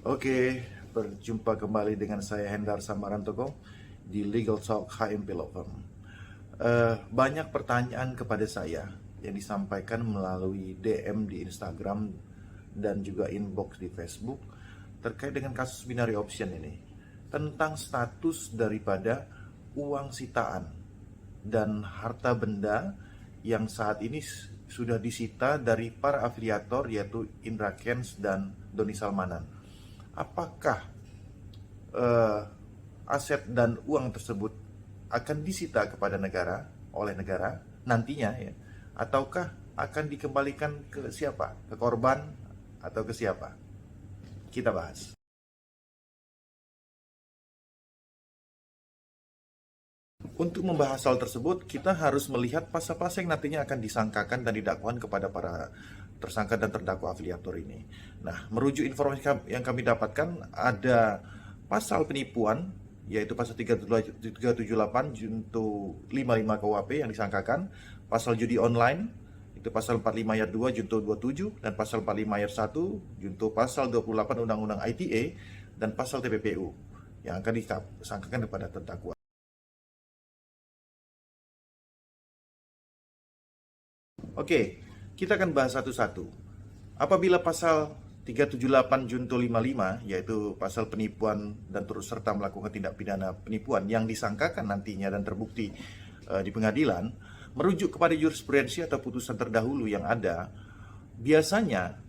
Oke, berjumpa kembali dengan saya Hendar Samarantoko di Legal Talk HMP Law Firm. Banyak pertanyaan kepada saya yang disampaikan melalui DM di Instagram dan juga inbox di Facebook terkait dengan kasus binary option ini, tentang status daripada uang sitaan dan harta benda yang saat ini sudah disita dari para afiliator, yaitu Indra Kents dan Doni Salmanan. Apakah eh, aset dan uang tersebut akan disita kepada negara oleh negara nantinya, ya, ataukah akan dikembalikan ke siapa? Ke korban atau ke siapa? Kita bahas. Untuk membahas hal tersebut, kita harus melihat pasal-pasal yang nantinya akan disangkakan dan didakwakan kepada para tersangka dan terdakwa afiliator ini. Nah, merujuk informasi yang kami dapatkan, ada pasal penipuan, yaitu pasal 378 junto 55 KUHP yang disangkakan, pasal judi online, itu pasal 45 ayat 2 junto 27, dan pasal 45 ayat 1 junto pasal 28 Undang-Undang ITE, dan pasal TPPU yang akan disangkakan kepada terdakwa. Oke, kita akan bahas satu-satu. Apabila pasal 378 junto 55, yaitu pasal penipuan dan turut serta melakukan tindak pidana penipuan yang disangkakan nantinya dan terbukti di pengadilan, merujuk kepada jurisprudensi atau putusan terdahulu yang ada, biasanya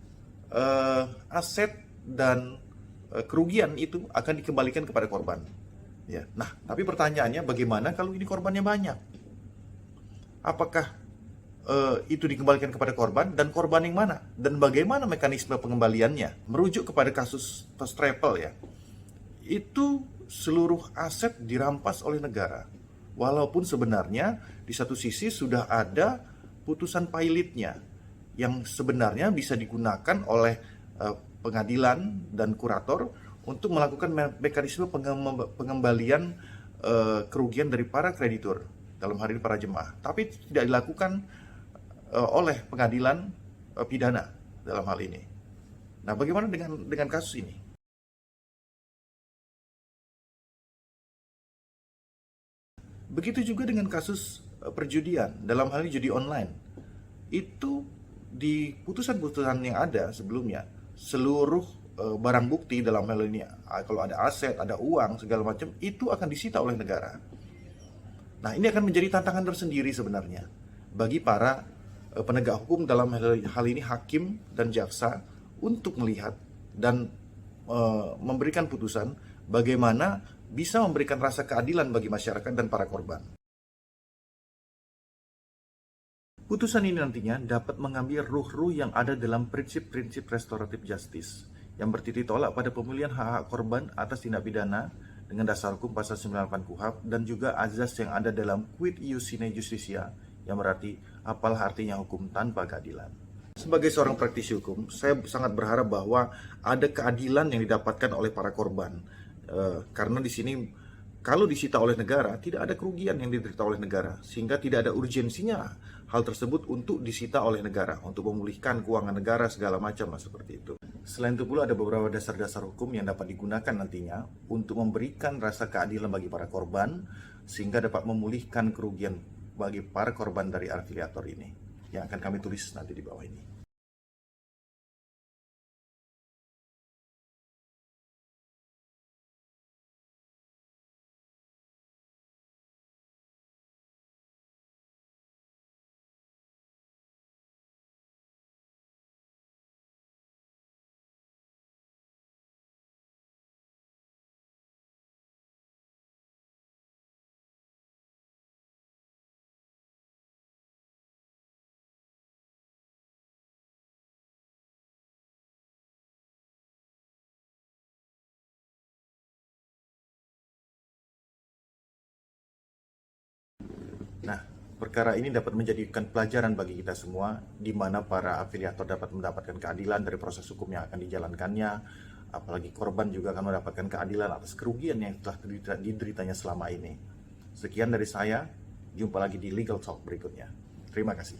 aset dan kerugian itu akan dikembalikan kepada korban. Ya. Nah, tapi pertanyaannya, bagaimana kalau ini korbannya banyak? Apakah itu dikembalikan kepada korban, dan korban yang mana, dan bagaimana mekanisme pengembaliannya? Merujuk kepada kasus first travel, ya, itu seluruh aset dirampas oleh negara, walaupun sebenarnya di satu sisi sudah ada putusan pilotnya yang sebenarnya bisa digunakan oleh pengadilan dan kurator untuk melakukan mekanisme pengembalian kerugian dari para kreditur, dalam hal ini para jemaah, tapi tidak dilakukan oleh pengadilan pidana dalam hal ini. Nah, bagaimana dengan kasus ini? Begitu juga dengan kasus perjudian, dalam hal ini judi online. Itu di putusan-putusan yang ada sebelumnya, seluruh barang bukti dalam hal ini, kalau ada aset, ada uang, segala macam, itu akan disita oleh negara. Nah, ini akan menjadi tantangan tersendiri sebenarnya bagi para penegak hukum, dalam hal ini hakim dan jaksa, untuk melihat dan memberikan putusan bagaimana bisa memberikan rasa keadilan bagi masyarakat dan para korban. Putusan ini nantinya dapat mengambil ruh-ruh yang ada dalam prinsip-prinsip restoratif justice yang bertitik tolak pada pemulihan hak-hak korban atas tindak pidana dengan dasar hukum pasal 98 KUHP, dan juga azas yang ada dalam quid ius sine justitia, yang berarti apalah artinya hukum tanpa keadilan. Sebagai seorang praktisi hukum, saya sangat berharap bahwa ada keadilan yang didapatkan oleh para korban, karena di sini kalau disita oleh negara, tidak ada kerugian yang diderita oleh negara, sehingga tidak ada urgensinya hal tersebut untuk disita oleh negara, untuk memulihkan keuangan negara segala macam lah, seperti itu. Selain itu pula ada beberapa dasar-dasar hukum yang dapat digunakan nantinya untuk memberikan rasa keadilan bagi para korban, sehingga dapat memulihkan kerugian bagi para korban dari afiliator ini, yang akan kami tulis nanti di bawah ini. Nah, perkara ini dapat menjadikan pelajaran bagi kita semua, di mana para afiliator dapat mendapatkan keadilan dari proses hukum yang akan dijalankannya, apalagi korban juga akan mendapatkan keadilan atas kerugian yang telah dideritanya selama ini. Sekian dari saya, jumpa lagi di Legal Talk berikutnya. Terima kasih.